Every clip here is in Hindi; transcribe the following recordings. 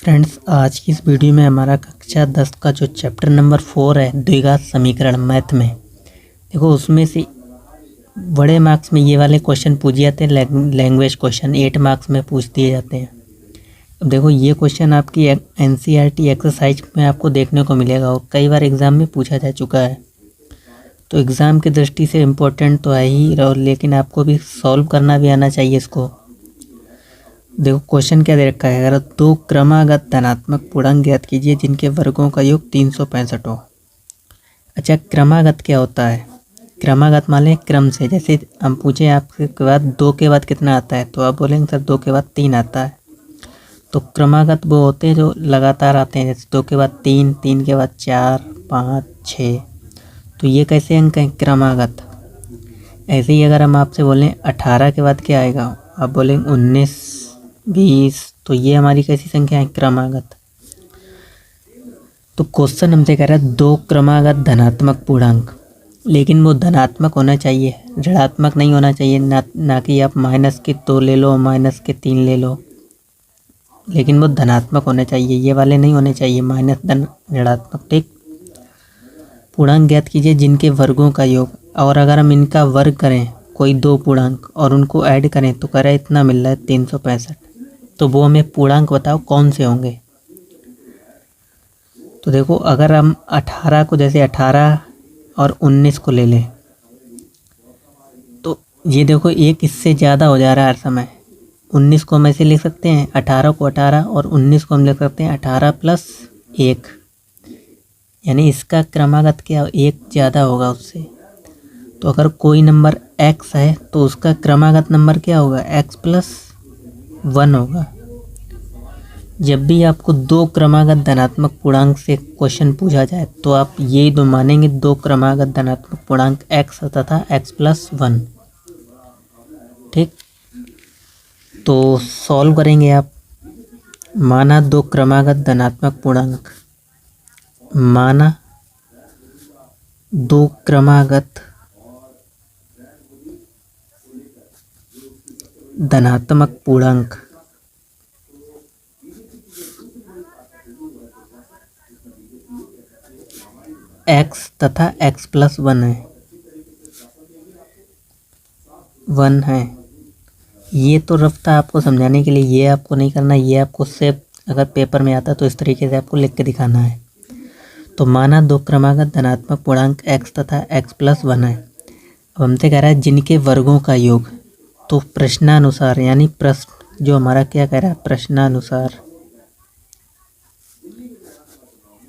फ्रेंड्स, आज की इस वीडियो में हमारा कक्षा 10 का जो चैप्टर नंबर 4 है द्विघात समीकरण मैथ में, देखो उसमें से बड़े मार्क्स में ये वाले क्वेश्चन पूछे जाते हैं। लैंग्वेज क्वेश्चन 8 मार्क्स में पूछ दिए जाते हैं। अब देखो ये क्वेश्चन आपकी NCERT एक्सरसाइज में आपको देखने को मिलेगा और कई बार एग्ज़ाम में पूछा जा चुका है। तो एग्ज़ाम की दृष्टि से इम्पोर्टेंट तो है ही, और लेकिन आपको भी सॉल्व करना भी आना चाहिए इसको। देखो क्वेश्चन क्या दे रखा है, अगर दो क्रमागत धनात्मक पूर्णांक ज्ञात कीजिए जिनके वर्गों का योग 365 हो। अच्छा, क्रमागत क्या होता है? क्रमागत मान लें क्रम से, जैसे हम पूछें आपके के बाद 2 के बाद कितना आता है, तो आप बोलेंगे सर 2 के बाद 3 आता है। तो क्रमागत वो होते हैं जो लगातार आते हैं, जैसे 2 के बाद 3, 3 के बाद 4, 5, 6। तो ये कैसे अंक हैं? क्रमागत। ऐसे ही अगर हम आपसे बोलें 18 के बाद क्या आएगा, आप बोलेंगे 19, 20, तो ये हमारी कैसी संख्या है? क्रमागत। तो क्वेश्चन हमसे कह रहा है दो क्रमागत धनात्मक पूर्णांक, लेकिन वो धनात्मक होना चाहिए, ऋणात्मक नहीं होना चाहिए। ना कि आप -2 ले लो, -3 ले लो, लेकिन वो धनात्मक होने चाहिए। ये वाले नहीं होने चाहिए ऋणात्मक। ठीक। पूर्णांक ज्ञात कीजिए जिनके वर्गों का योग, और अगर हम इनका वर्ग करें कोई दो पूर्णांक और उनको ऐड करें तो कह रहा है इतना मिल रहा है 365। तो वो हमें पूर्णांक बताओ कौन से होंगे। तो देखो अगर हम 18 को, जैसे 18 और 19 को ले लें, तो ये देखो एक इससे ज़्यादा हो जा रहा है हर समय। 19 को हम ऐसे लिख सकते हैं, 18 को 18, और 19 को हम लिख सकते हैं 18 + 1, यानी इसका क्रमागत क्या 1 ज़्यादा होगा उससे। तो अगर कोई नंबर x है तो उसका क्रमागत नंबर क्या होगा? x + 1 होगा। जब भी आपको दो क्रमागत धनात्मक पूर्णांक से क्वेश्चन पूछा जाए तो आप ये दो मानेंगे, दो क्रमागत धनात्मक पूर्णांक x तथा x + 1। ठीक। तो सॉल्व करेंगे आप। माना दो क्रमागत धनात्मक पूर्णांक, माना दो क्रमागत धनात्मक पूर्णांक x तथा x + 1 है। ये तो रफ था आपको समझाने के लिए, ये आपको नहीं करना। ये आपको सिर्फ अगर पेपर में आता तो इस तरीके से आपको लिख के दिखाना है। तो माना दो क्रमागत धनात्मक पूर्णांक x तथा x + 1 है। अब हमसे कह रहा है जिनके वर्गों का योग। तो प्रश्नानुसार, यानी प्रश्न जो हमारा क्या कह रहा है, प्रश्नानुसार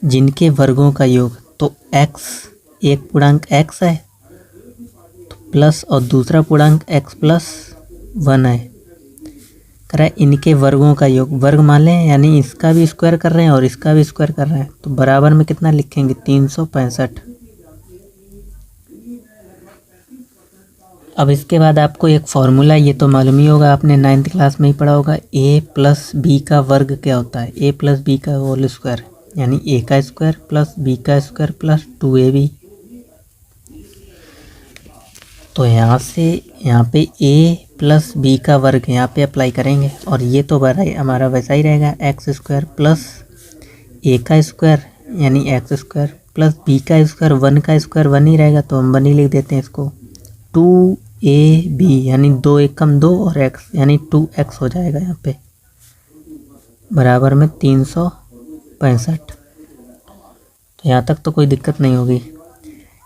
जिनके वर्गों का योग, तो x एक पूर्णांक x है तो प्लस, और दूसरा पूर्णांक x + 1 है। कह रहा है इनके वर्गों का योग, वर्ग मान लें, यानी इसका भी स्क्वायर कर रहे हैं और इसका भी स्क्वायर कर रहे हैं, तो बराबर में कितना लिखेंगे? 365। अब इसके बाद आपको एक फॉर्मूला, ये तो मालूम ही होगा, आपने 9th क्लास में ही पढ़ा होगा। a + b का वर्ग क्या होता है? a + b का होल स्क्वायर, यानी a का स्क्वायर + b का स्क्वायर + 2ab। तो यहाँ से यहाँ पे a + b का वर्ग यहाँ पे अप्लाई करेंगे, और ये तो हमारा वैसा ही रहेगा, x² + a का स्क्वायर यानी x² + b का स्क्वायर, 1 का स्क्वायर 1 ही रहेगा, तो हम 1 ही लिख देते हैं इसको। 2ab यानी 2 × 2 और x यानी 2x हो जाएगा यहाँ पे, बराबर में 365। तो यहाँ तक तो कोई दिक्कत नहीं होगी।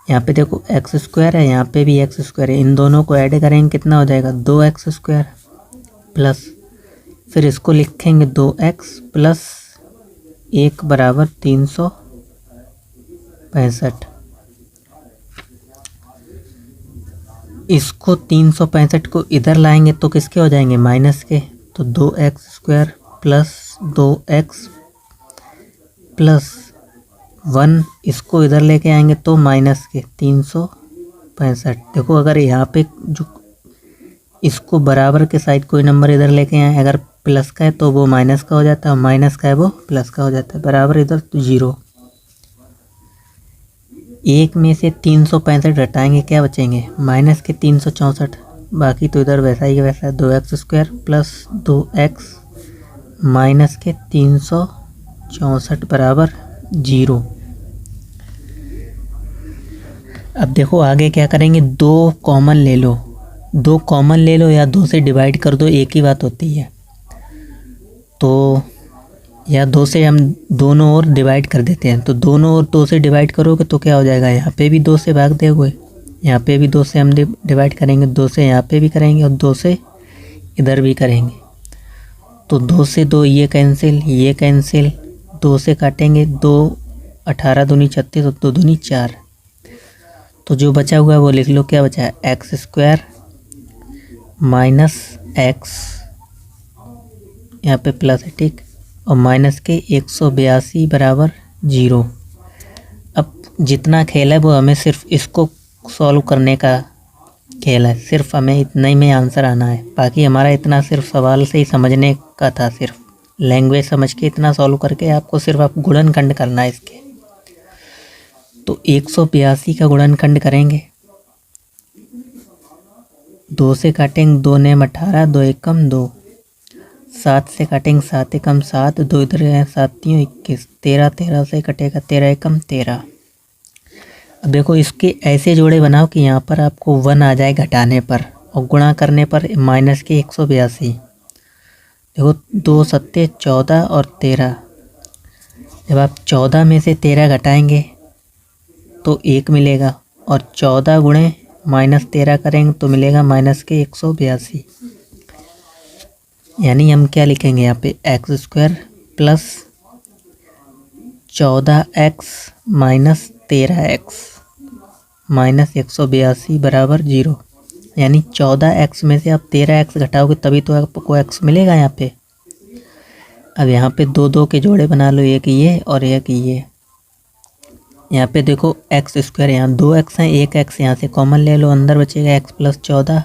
यहाँ पे देखो x² है, यहाँ पे भी x² है, इन दोनों को ऐड करेंगे कितना हो जाएगा? 2x² प्लस, फिर इसको लिखेंगे 2x + 1 बराबर 365। इसको 365 को इधर लाएंगे तो किसके हो जाएंगे? माइनस के। तो 2x² + 2x + 1, इसको इधर लेके आएंगे तो माइनस के 365। देखो अगर यहाँ पे जो इसको बराबर के साइड कोई नंबर इधर लेके आए, अगर प्लस का है तो वो माइनस का हो जाता है, और माइनस का है वो प्लस का हो जाता है, बराबर इधर तो 0। 1 में से 365 घटाएंगे, क्या बचेंगे? माइनस के 364, बाकी तो इधर वैसा ही वैसा है। 2x² + 2x - के 365। 64 बराबर 0। अब देखो आगे क्या करेंगे, 2 कॉमन ले लो, 2 कॉमन ले लो या 2 से डिवाइड कर दो, एक ही बात होती है। तो या 2 से हम दोनों ओर डिवाइड कर देते हैं, तो दोनों ओर 2 से डिवाइड करोगे तो क्या हो जाएगा, यहाँ पे भी 2 से भाग दोगे, यहाँ पे भी 2 से हम डिवाइड करेंगे, 2 से यहाँ पे भी करेंगे और 2 से इधर भी करेंगे। तो 2 से 2 ये कैंसिल, 2 से काटेंगे 2, 18 दूनी 36 और 2 दूनी 4। तो जो बचा हुआ है वो लिख लो, क्या बचा है, एक्स स्क्वायर माइनस एक्स, यहाँ पे प्लस है ठीक, और माइनस के 182 बराबर 0। अब जितना खेल है वो हमें सिर्फ इसको सॉल्व करने का खेल है, सिर्फ हमें इतना ही में आंसर आना है। बाकी हमारा इतना सिर्फ सवाल से ही समझने का था, सिर्फ लैंग्वेज समझ के इतना सॉल्व करके आपको सिर्फ गुणनखंड करना है इसके। तो 182 का गुणनखंड करेंगे, 2 से काटेंगे 2 नेम 18, 2 एकम 2, 7 से काटेंगे 7 एकम 7, 2 इधर है 7 3 21, 13 13 से कटेगा 13 एकम 13। अब देखो इसके ऐसे जोड़े बनाओ कि यहाँ पर आपको 1 आ जाए घटाने पर और गुणा करने पर माइनस के 182। देखो 2 सत्ते 14 और 13, जब आप 14 में से 13 घटाएंगे तो 1 मिलेगा, और 14 गुणे माइनस 13 करेंगे तो मिलेगा माइनस के 182। यानी हम क्या लिखेंगे यहाँ पे, x square plus 14x minus 13x minus 182 बराबर 0। यानी 14x में से आप 13x घटाओगे तभी तो आपको x मिलेगा यहाँ पे। अब यहाँ पे 2 2 के जोड़े बना लो, एक ये और एक ये। यहाँ पे देखो एक्स स्क्वायर, यहाँ 2x हैं, 1x यहाँ से कॉमन ले लो, अंदर बचेगा x प्लस 14,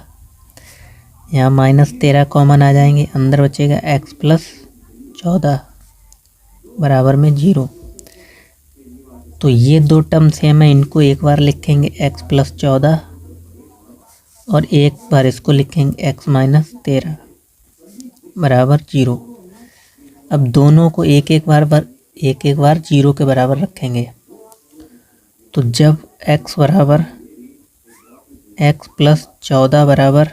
यहाँ माइनस 13 कॉमन आ जाएंगे, अंदर बचेगा x प्लस 14 बराबर में 0। तो ये 2 टर्म सेम है, इनको एक बार लिखेंगे x प्लस 14 और एक बार इसको लिखेंगे x माइनस 13 बराबर 0। अब दोनों को एक एक बार 0 के बराबर रखेंगे। तो जब x बराबर x प्लस 14 बराबर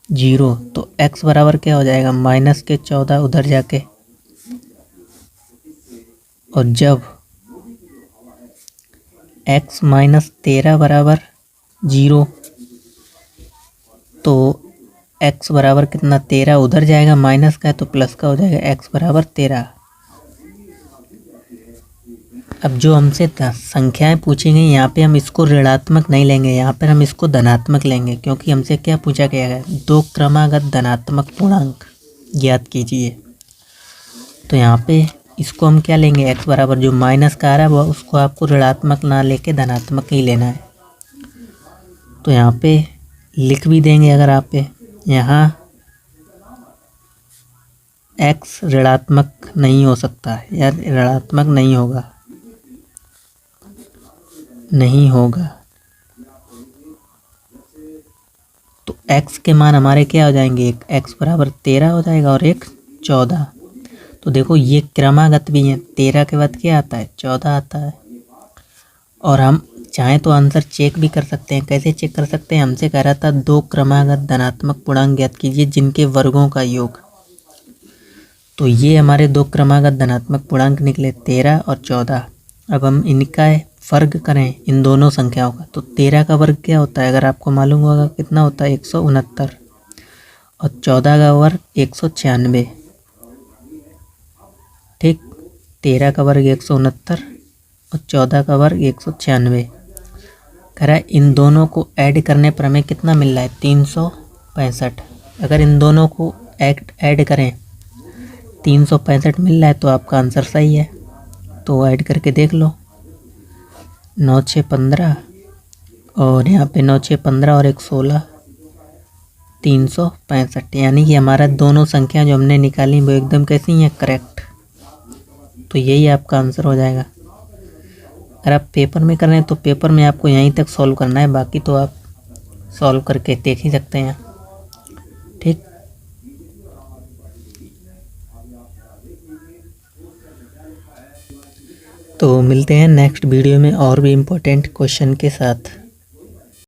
0, तो x बराबर क्या हो जाएगा, माइनस के 14 उधर जाके, और जब x माइनस 13 बराबर 0, तो x बराबर कितना, 13 उधर जाएगा, माइनस का है तो प्लस का हो जाएगा, x बराबर 13। अब जो हमसे संख्याएं पूछी गई, यहाँ पे हम इसको ऋणात्मक नहीं लेंगे, यहाँ पर हम इसको धनात्मक लेंगे, क्योंकि हमसे क्या पूछा गया है, 2 क्रमागत धनात्मक पूर्णांक ज्ञात कीजिए। तो यहाँ पे इसको हम क्या लेंगे, x बराबर जो माइनस का आ रहा है वो उसको आपको ऋणात्मक ना लेके धनात्मक ही लेना है। तो यहाँ पे लिख भी देंगे, अगर आप पे यहाँ x ऋणात्मक नहीं हो सकता है या ऋणात्मक नहीं होगा, तो x के मान हमारे क्या हो जाएंगे, एक x बराबर 13 हो जाएगा और एक 14। तो देखो ये क्रमागत भी है, 13 के बाद क्या आता है, 14 आता है। और हम चाहें तो आंसर चेक भी कर सकते हैं। कैसे चेक कर सकते हैं, हमसे कह रहा था 2 क्रमागत धनात्मक पूर्णांक ज्ञात कीजिए जिनके वर्गों का योग। तो ये हमारे 2 क्रमागत धनात्मक पूर्णांक निकले, 13 और 14। अब हम इनका वर्ग करें इन दोनों संख्याओं का, तो 13 का वर्ग क्या होता है, अगर आपको मालूम होगा कितना होता है, 169, और 14 का वर्ग 196। ठीक, 13 का वर्ग 169 और 14 का वर्ग 196। कह रहा है इन दोनों को ऐड करने पर हमें कितना मिल रहा है, 365। अगर इन दोनों को ऐड करें 365 मिल रहा है तो आपका आंसर सही है। तो ऐड करके देख लो, 9 6 15 और यहाँ पे 9 6 15 और 1 16, 365। यानी कि हमारा दोनों संख्या जो हमने निकाली वो एकदम कैसी हैं, करेक्ट। तो यही आपका आंसर हो जाएगा। अगर आप पेपर में कर रहे हैं तो पेपर में आपको यहीं तक सॉल्व करना है, बाकी तो आप सॉल्व करके देख ही सकते हैं। ठीक, तो मिलते हैं नेक्स्ट वीडियो में और भी इम्पोर्टेंट क्वेश्चन के साथ।